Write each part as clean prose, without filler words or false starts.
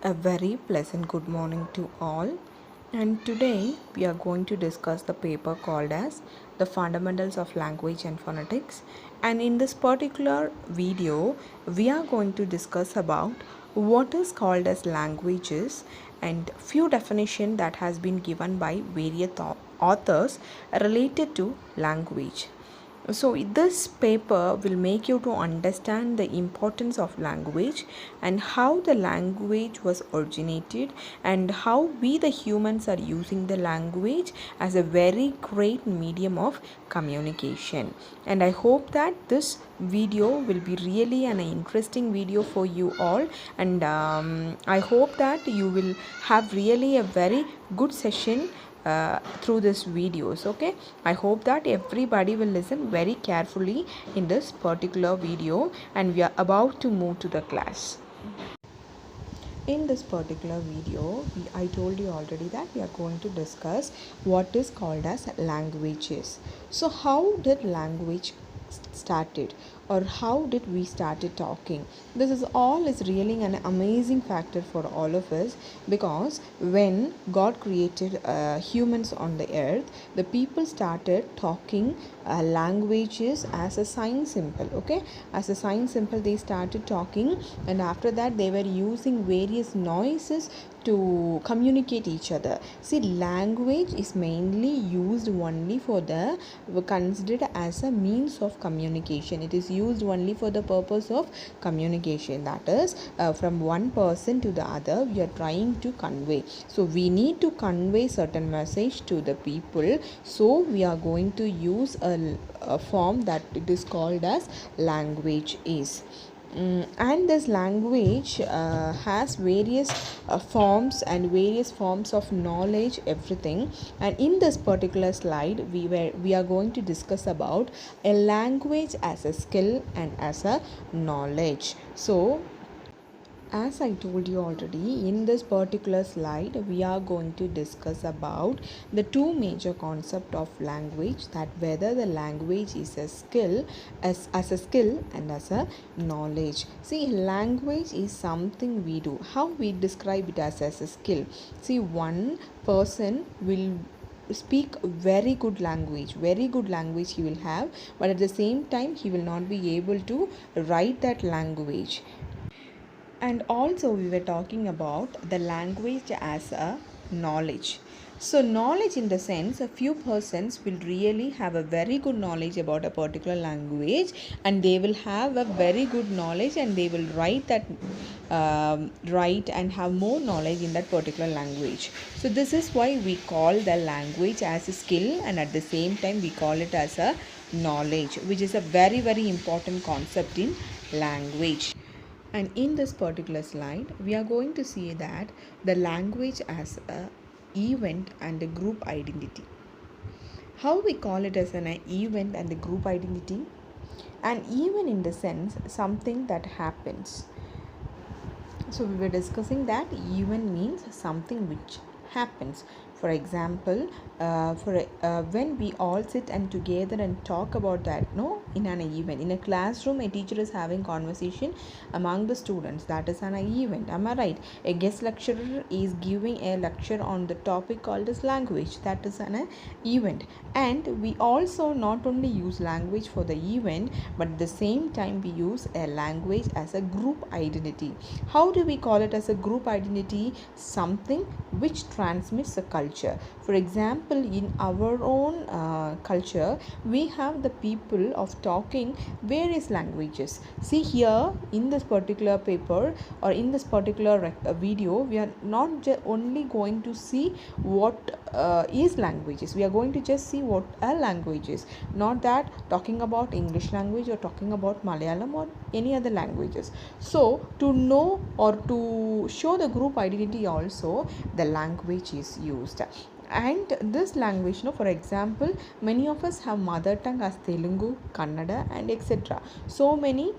A very pleasant good morning to all. And today we are going to discuss the paper called as The Fundamentals of Language and Phonetics. And in this particular video, we are going to discuss about what is called as languages and few definition that has been given by various authors related to language. So, this paper will make you to understand the importance of language and how the language was originated and how we the humans are using the language as a very great medium of communication. And I hope that this video will be really an interesting video for you all, and I hope that you will have really a very good session through this videos. Okay, I hope that everybody will listen very carefully in this particular video, and we are about to move to the class. In this particular video, I told you already that we are going to discuss what is called as languages. So how did language started, or how did we started talking? This is all is really an amazing factor for all of us, because when God created humans on the earth, the people started talking languages as a sign symbol. Okay, as a sign symbol they started talking, and after that they were using various noises to communicate each other. See, language is mainly used only for the considered as a means of communication. It is used only for the purpose of communication, that is from one person to the other we are trying to convey. So we need to convey certain message to the people, so we are going to use a form that it is called as language is. And this language has various forms and various forms of knowledge, everything. And in this particular slide we are going to discuss about a language as a skill and as a knowledge. So as I told you already, in this particular slide we are going to discuss about the two major concepts of language, that whether the language is a skill as a skill and as a knowledge. See, language is something we do. How we describe it as a skill? See, one person will speak very good language he will have, but at the same time he will not be able to write that language. And also we were talking about the language as a knowledge. So knowledge, in the sense, a few persons will really have a very good knowledge about a particular language, and they will have a very good knowledge, and they will write that write and have more knowledge in that particular language. So this is why we call the language as a skill, and at the same time we call it as a knowledge, which is a very very important concept in language. And in this particular slide we are going to see that the language as a event and a group identity. How we call it as an event and a group identity? An event in the sense something that happens. So we were discussing that event means something which happens. For example, when we all sit and together and talk about that, in an event, in a classroom a teacher is having conversation among the students, that is an event. Am I right? A guest lecturer is giving a lecture on the topic called as language, that is an event. And we also not only use language for the event, but at the same time we use a language as a group identity. How do we call it as a group identity? Something which transmits a culture. For example, in our own culture we have the people of talking various languages. See, here in this particular paper or in this particular video, we are not only going to see what is languages. We are going to just see what are languages, not that talking about English language or talking about Malayalam or any other languages. So to know or to show the group identity also, the language is used. And this language, for example, many of us have mother tongue as Telugu, Kannada, and etc. So many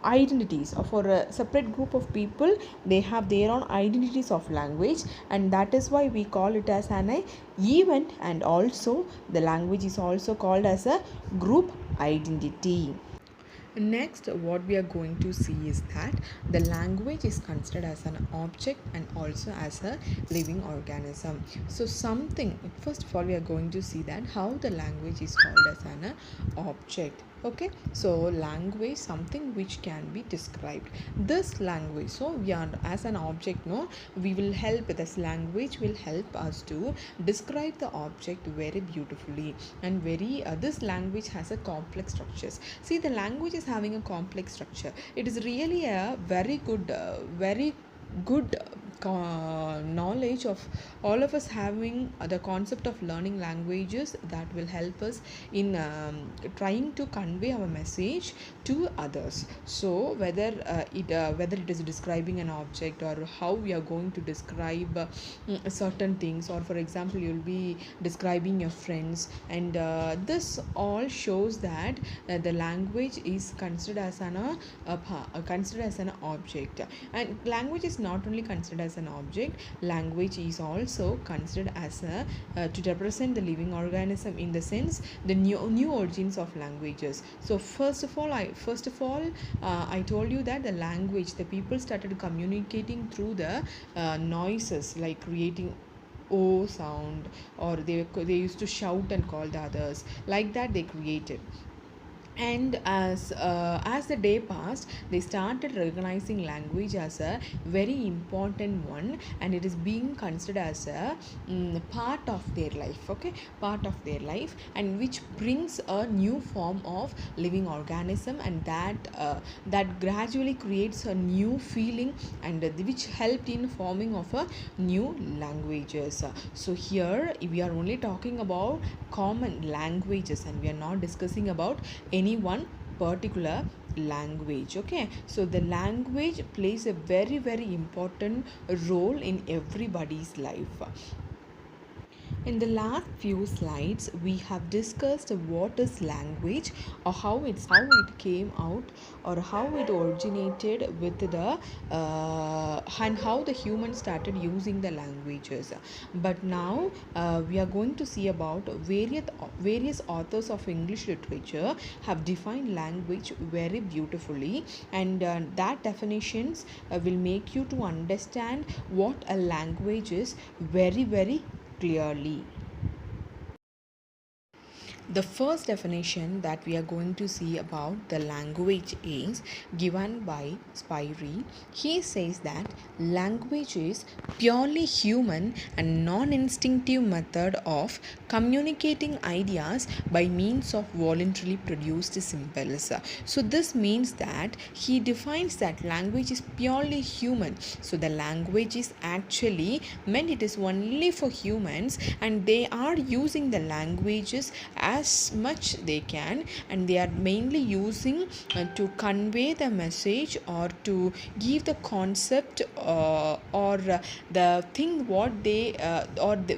identities for a separate group of people, they have their own identities of language, and that is why we call it as an event, and also the language is also called as a group identity. Next, what we are going to see is that the language is considered as an object and also as a living organism. So, something, first of all, we are going to see that how the language is called as an object. Okay, so language, something which can be described. This language, so we are as an object, no, we will help, this language will help us to describe the object very beautifully and very this language has a complex structures. See, the language is having a complex structure. It is really a very good knowledge of all of us having the concept of learning languages that will help us in trying to convey our message to others. So whether it is describing an object or how we are going to describe certain things, or for example you'll be describing your friends, and this all shows that the language is considered as considered as an object. And language is not only considered as an object, language is also considered as a to represent the living organism, in the sense the new origins of languages. So first of all I told you that the language, the people started communicating through the noises, like creating o sound, or they used to shout and call the others, like that they created. And as the day passed, they started recognizing language as a very important one, and it is being considered as a part of their life. Okay, part of their life, and which brings a new form of living organism, and that gradually creates a new feeling, and which helped in forming of a new languages. So here we are only talking about common languages, and we are not discussing about any one particular language. Okay, so the language plays a very important role in everybody's life. In the last few slides, we have discussed what is language, or how it came out, or how it originated with the and how the humans started using the languages. But now we are going to see about various authors of English literature have defined language very beautifully, and that definitions will make you to understand what a language is very clearly. The first definition that we are going to see about the language is given by Spiro. He says that language is purely human and non-instinctive method of communicating ideas by means of voluntarily produced symbols. So this means that he defines that language is purely human. So the language is actually meant, it is only for humans, and they are using the languages as much they can, and they are mainly using to convey the message, or to give the concept, or the thing what they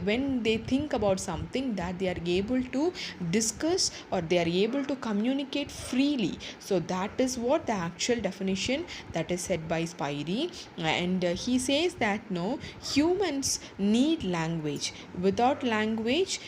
when they think about something, that they are able to discuss, or they are able to communicate freely. So that is what the actual definition that is said by Spiro. And he says that no, humans need language. Without language,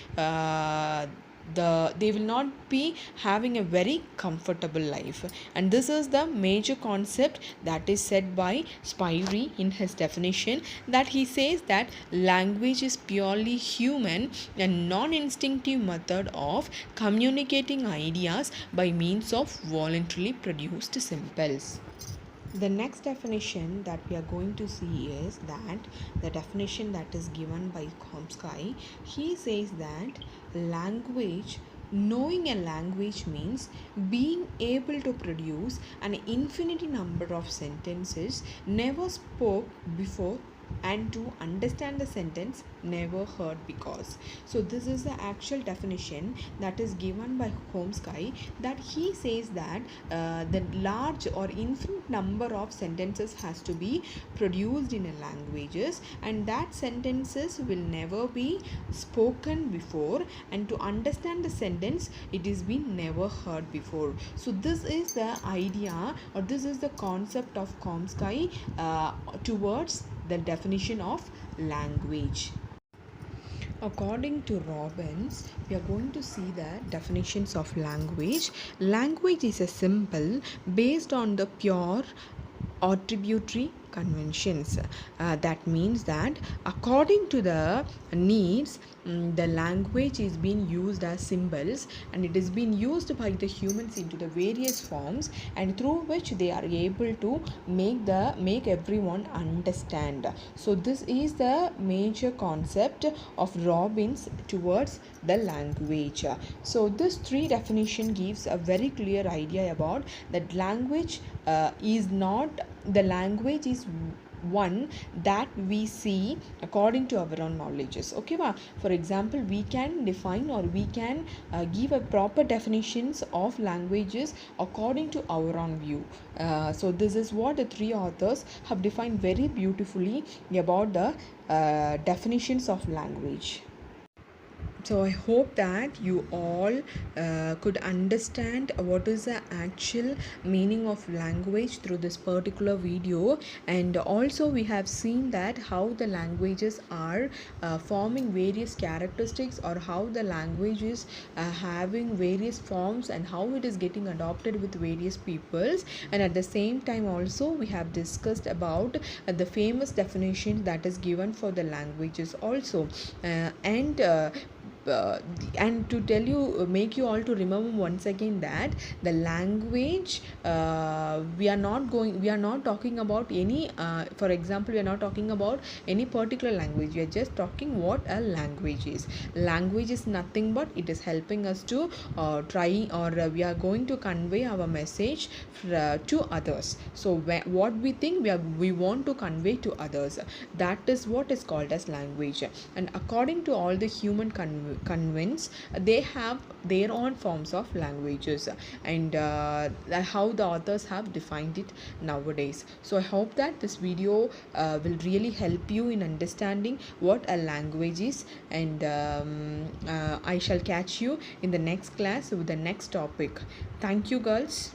they will not be having a very comfortable life. And this is the major concept that is said by Spiro in his definition, that he says that language is purely human and non-instinctive method of communicating ideas by means of voluntarily produced symbols. The next definition that we are going to see is that the definition that is given by Chomsky. He says that language, knowing a language means being able to produce an infinity number of sentences never spoke before, and to understand the sentence never heard because. So this is the actual definition that is given by Chomsky, that he says that the large or infinite number of sentences has to be produced in a languages, and that sentences will never be spoken before, and to understand the sentence it is been never heard before. So this is the idea, or this is the concept of Chomsky towards the definition of language. According to Robbins, we are going to see the definitions of language. Language is a symbol based on the pure attributary conventions. That means that according to the needs, the language is being used as symbols, and it is being used by the humans into the various forms, and through which they are able to make everyone understand. So this is the major concept of Robbins towards the language. So this three definition gives a very clear idea about that language is not the language is one that we see according to our own knowledges. Okay, for example, we can define or we can give a proper definitions of languages according to our own view. So this is what the three authors have defined very beautifully about the definitions of language. So I hope that you all could understand what is the actual meaning of language through this particular video, and also we have seen that how the languages are forming various characteristics, or how the language is having various forms, and how it is getting adopted with various peoples. And at the same time also we have discussed about the famous definition that is given for the languages also, and to tell you make you all to remember once again that the language, we are not talking about any for example, we are not talking about any particular language. We are just talking what a language is. Language is nothing but it is helping us to try, or we are going to convey our message to others. So what we think we want to convey to others, that is what is called as language. And according to all the human convince, they have their own forms of languages, and how the authors have defined it nowadays. So I hope that this video will really help you in understanding what a language is, and I shall catch you in the next class with the next topic. Thank you, girls.